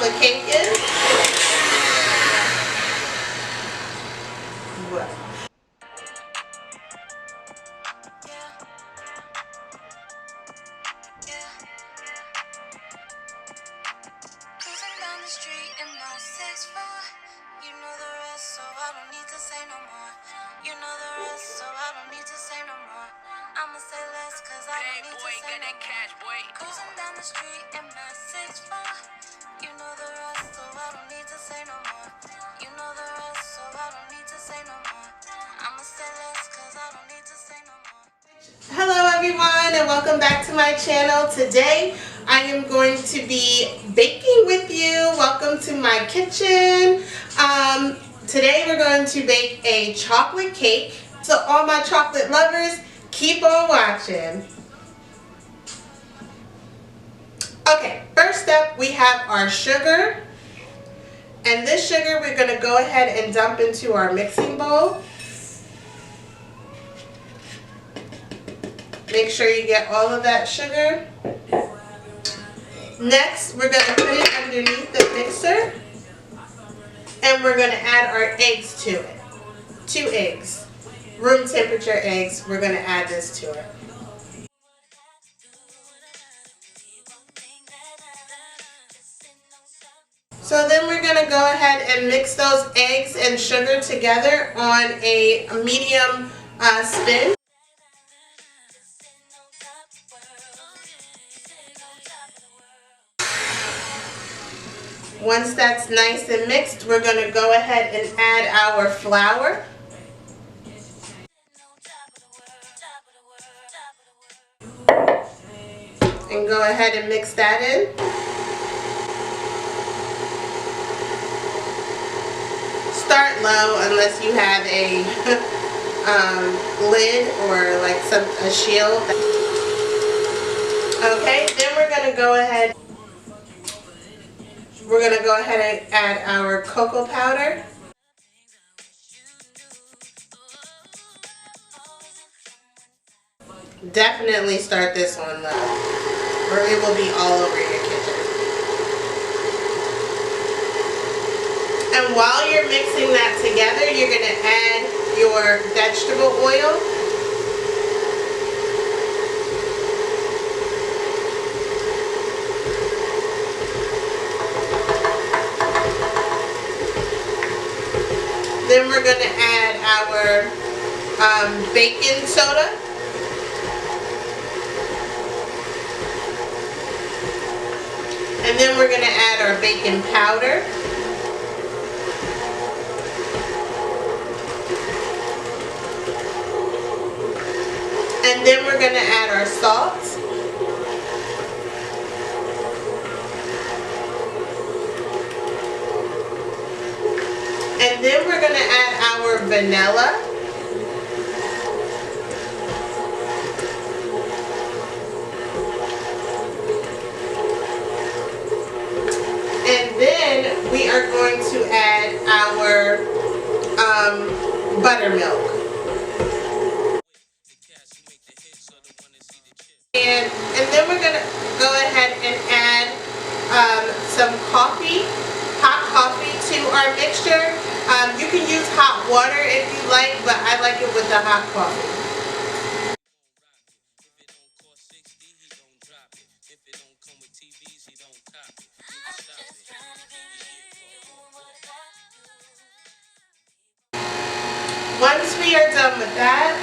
chocolate cake is? What? Cruising down the street in my 6'4". You know the rest, so I don't need to say no more. You know the rest, so I don't need to say no more. I'ma say less, cause I don't need to say no more. Cruising down the street in my 6'4". You know the rest, so I don't need to say no more. You know the rest, so I don't need to say no more. I'ma say less, cause I don't need to say no more. Hello everyone, and welcome back to my channel. Today I am going to be baking with you. Welcome to my kitchen. Today we're going to bake a chocolate cake. So all my chocolate lovers, keep on watching. Okay, first up we have our sugar. And this sugar we're going to go ahead and dump into our mixing bowl. Make sure you get all of that sugar. Next, we're going to put it underneath the mixer. And we're going to add our eggs to it. 2 eggs. Room temperature eggs. We're going to add this to it. So then we're going to go ahead and mix those eggs and sugar together on a medium spin. Once that's nice and mixed, we're going to go ahead and add our flour. And go ahead and mix that in. Start low unless you have a lid or like a shield. Okay, then we're going to go ahead. We're going to go ahead and add our cocoa powder. Definitely start this one low, or it will be all over your kitchen. And while you're mixing that together, you're going to add your vegetable oil. Then we're going to add our baking soda. And then we're going to add our baking powder. And then we're going to add our salt. And then we're going to add our vanilla. And then we are going to add our buttermilk. And then we're going to go ahead and add some coffee, hot coffee to our mixture. You can use hot water if you like, but I like it with the hot coffee. Once we are done with that,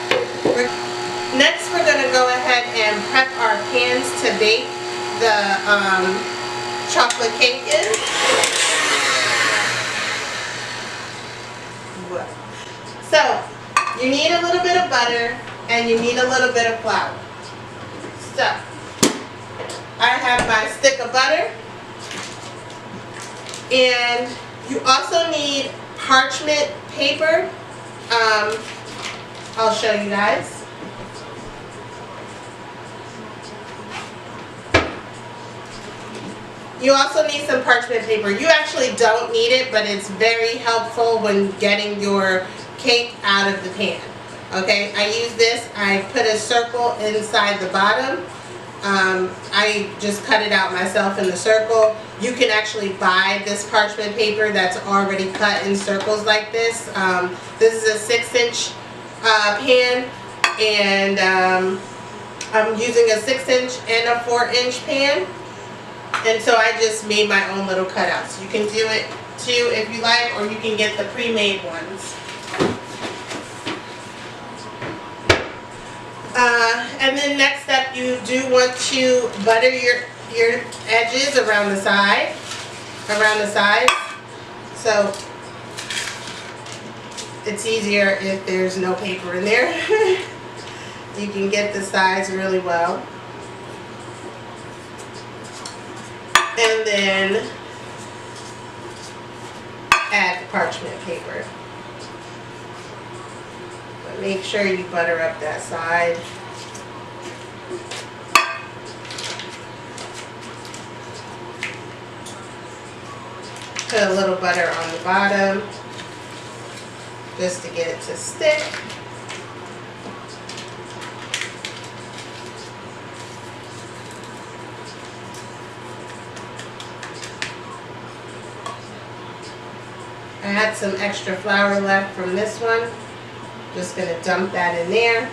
next we're going to go ahead and prep our pans to bake the chocolate cake in. So, you need a little bit of butter and you need a little bit of flour. So, I have my stick of butter, and you also need parchment paper. I'll show you guys. You also need some parchment paper. You actually don't need it, but it's very helpful when getting your cake out of the pan. Okay, I use this. I put a circle inside the bottom, I just cut it out myself in the circle. You can actually buy this parchment paper that's already cut in circles like this. This is a 6-inch pan, and I'm using a 6-inch and a 4-inch pan, and so I just made my own little cutouts. You can do it too if you like, or you can get the pre-made ones. And then next up, you do want to butter your edges around the sides. So it's easier if there's no paper in there. You can get the sides really well. And then add the parchment paper. But make sure you butter up that side. Put a little butter on the bottom just to get it to stick. I had some extra flour left from this one. Just going to dump that in there.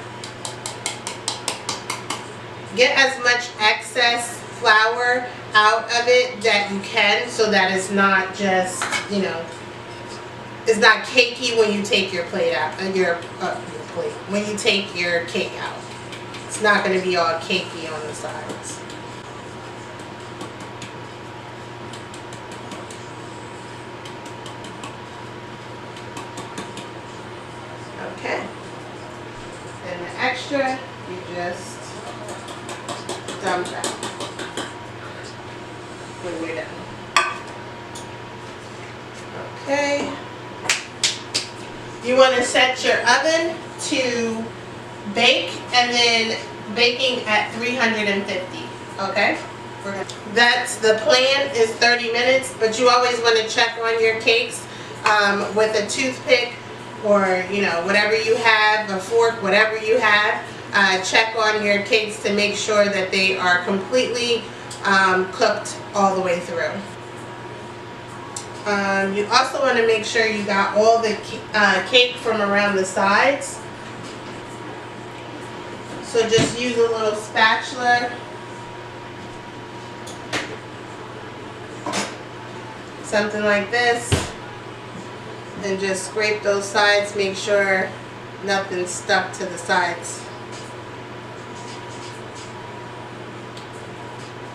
Get as much excess flour out of it that you can, so that it's not just, you know, it's not cakey when you take your plate out, when you take your cake out. It's not going to be all cakey on the sides. Okay. And the extra, you just dump out when you're done. Okay. You want to set your oven to bake, and then baking at 350. Okay? That's the plan, is 30 minutes, but you always want to check on your cakes with a toothpick, or, you know, whatever you have, a fork, whatever you have. Check on your cakes to make sure that they are completely cooked all the way through. You also want to make sure you got all the cake from around the sides. So just use a little spatula. Something like this. And just scrape those sides. Make sure nothing's stuck to the sides.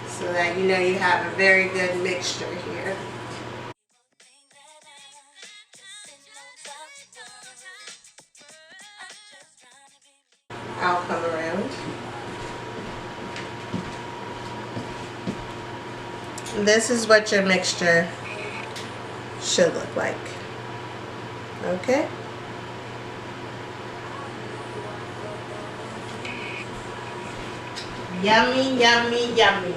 So that you know you have a very good mixture here. I'll come around. This is what your mixture should look like. Okay? Yummy, yummy, yummy.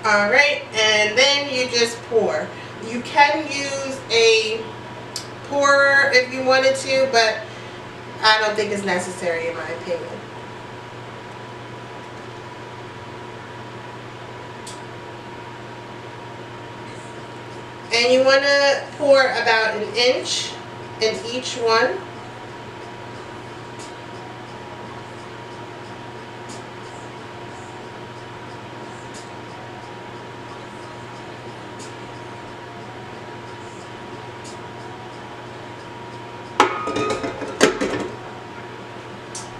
Alright, and then you just pour. You can use a pourer if you wanted to, but I don't think it's necessary in my opinion. And you want to pour about 1 inch in each one.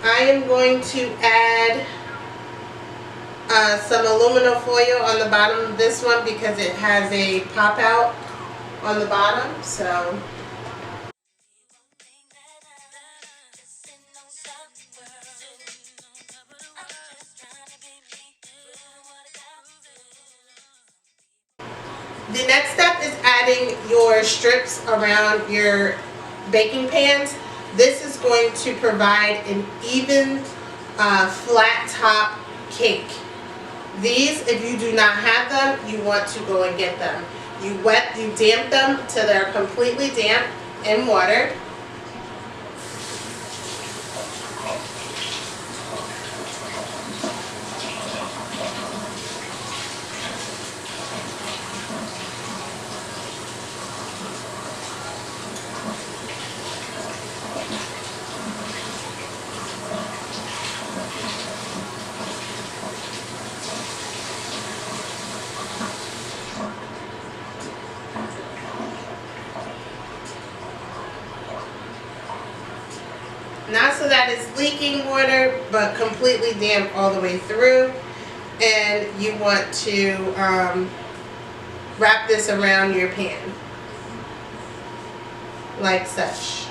I am going to add some aluminum foil on the bottom of this one because it has a pop out on the bottom. So the next step is adding your strips around your baking pans. This is going to provide an even flat top cake. These, if you do not have them, you want to go and get them. You damp them till they're completely damp in water. that it's leaking water but completely damp all the way through, and you want to wrap this around your pan like such.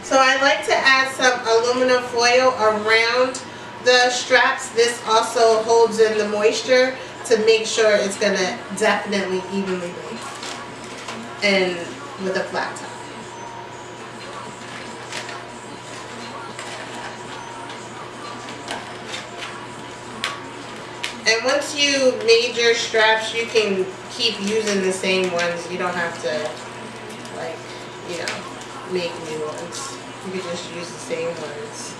So I like to add some aluminum foil around the straps. This also holds in the moisture to make sure it's going to definitely evenly bake and with a flat top. And once you made your straps, you can keep using the same ones. You don't have to, like, you know, make new ones. You can just use the same ones,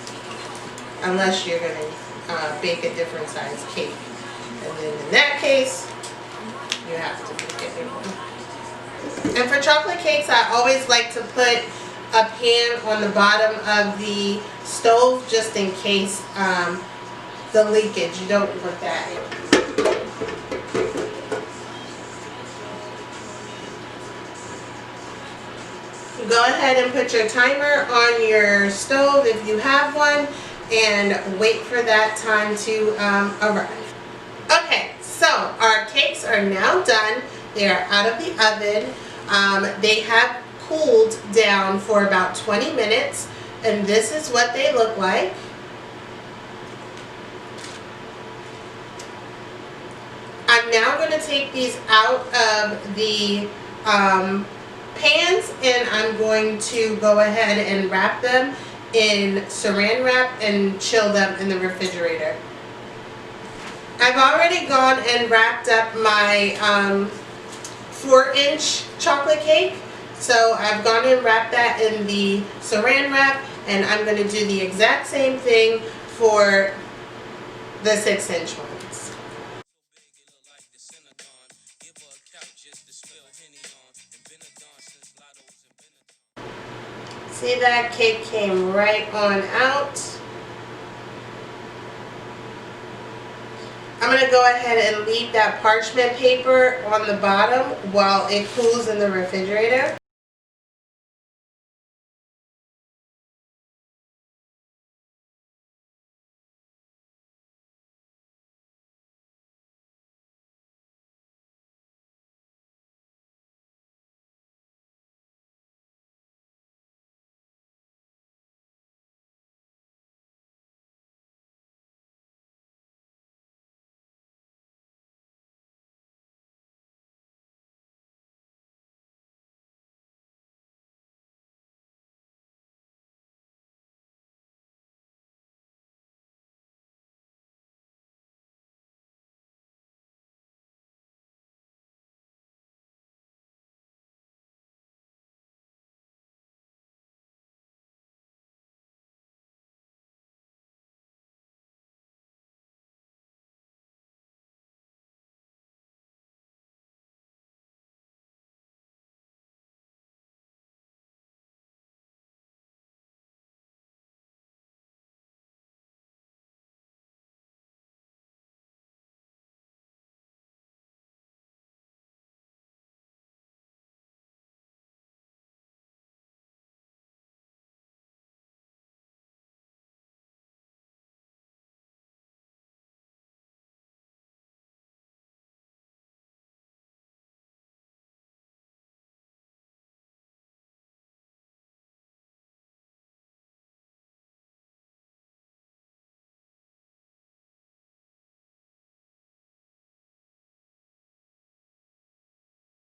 unless you're going to bake a different size cake. And then in that case, you have to make a new one. And for chocolate cakes, I always like to put a pan on the bottom of the stove just in case the leakage. You don't want that. Go ahead and put your timer on your stove if you have one, and wait for that time to arrive. Okay, so our cakes are now done. They are out of the oven. They have cooled down for about 20 minutes, and this is what they look like. I'm now going to take these out of the pans, and I'm going to go ahead and wrap them in saran wrap and chill them in the refrigerator. I've already gone and wrapped up my 4-inch chocolate cake. So I've gone and wrapped that in the saran wrap, and I'm going to do the exact same thing for the 6-inch ones. See, that cake came right on out. I'm going to go ahead and leave that parchment paper on the bottom while it cools in the refrigerator.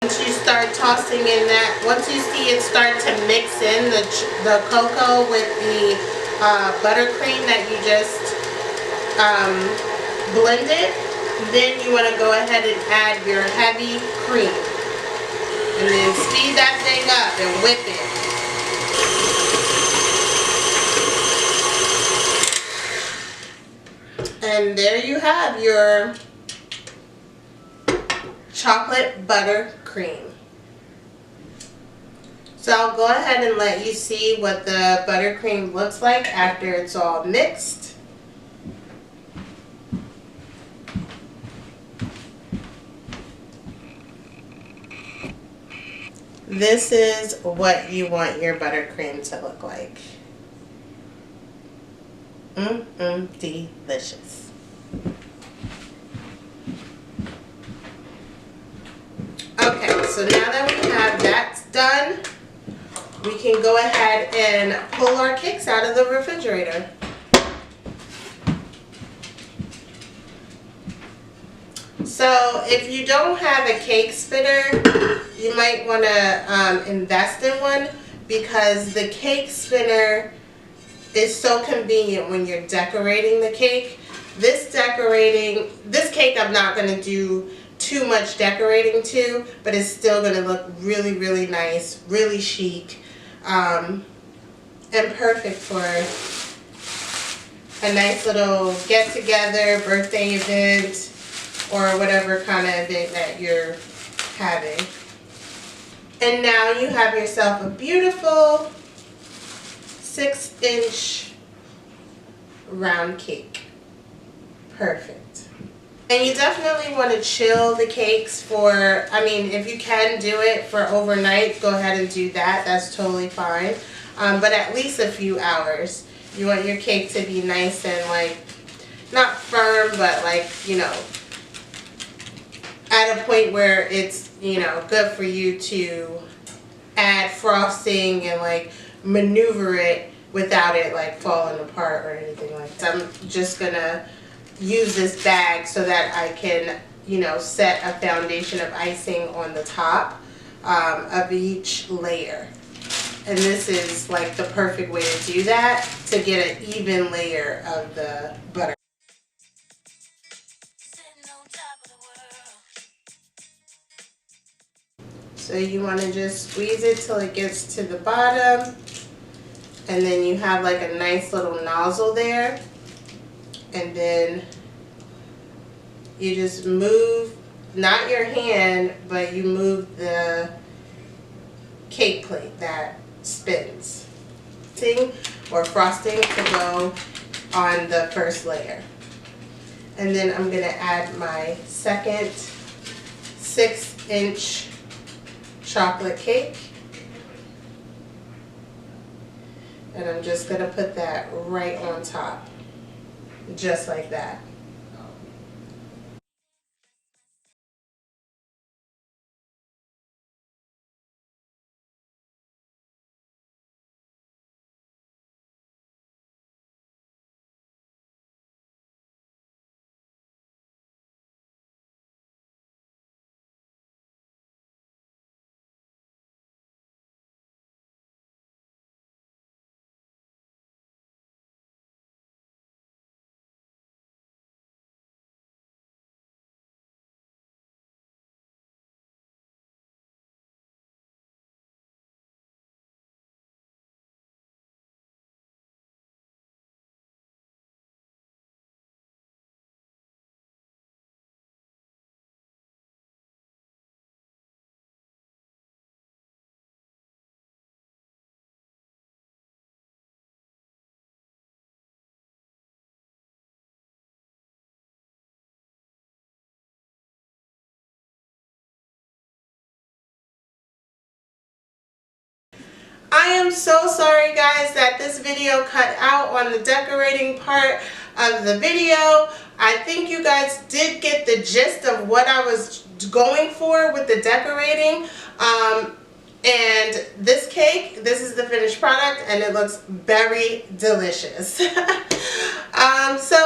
Once you start tossing in that, once you see it start to mix in the cocoa with the buttercream that you just blended, then you want to go ahead and add your heavy cream. And then speed that thing up and whip it. And there you have your chocolate butter cream. So I'll go ahead and let you see what the buttercream looks like after it's all mixed. This is what you want your buttercream to look like. Delicious. Okay, so now that we have that done, we can go ahead and pull our cakes out of the refrigerator. So if you don't have a cake spinner, you might want to invest in one, because the cake spinner is so convenient when you're decorating the cake. This cake I'm not going to do too much decorating to, but it's still going to look really, really nice, really chic, and perfect for a nice little get-together, birthday event, or whatever kind of event that you're having. And now you have yourself a beautiful 6-inch round cake. Perfect. And you definitely want to chill the cakes for, I mean, if you can do it for overnight, go ahead and do that. That's totally fine. But at least a few hours. You want your cake to be nice and, like, not firm, but, like, you know, at a point where it's, you know, good for you to add frosting and, like, maneuver it without it, like, falling apart or anything like that. I'm just gonna use this bag so that I can, you know, set a foundation of icing on the top of each layer. And this is like the perfect way to do that, to get an even layer of the butter. So you want to just squeeze it till it gets to the bottom, and then you have like a nice little nozzle there. And then you just move, not your hand, but you move the cake plate that spins. Or frosting to go on the first layer. And then I'm going to add my second 6-inch chocolate cake. And I'm just going to put that right on top. Just like that. I am so sorry guys that this video cut out on the decorating part of the video. I think you guys did get the gist of what I was going for with the decorating. And this cake, this is the finished product, and it looks very delicious. So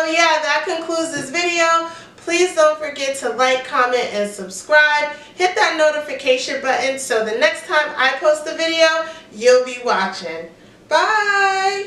yeah, that concludes this video. Please don't forget to like, comment, and subscribe. Hit that notification button so the next time I post a video, you'll be watching. Bye!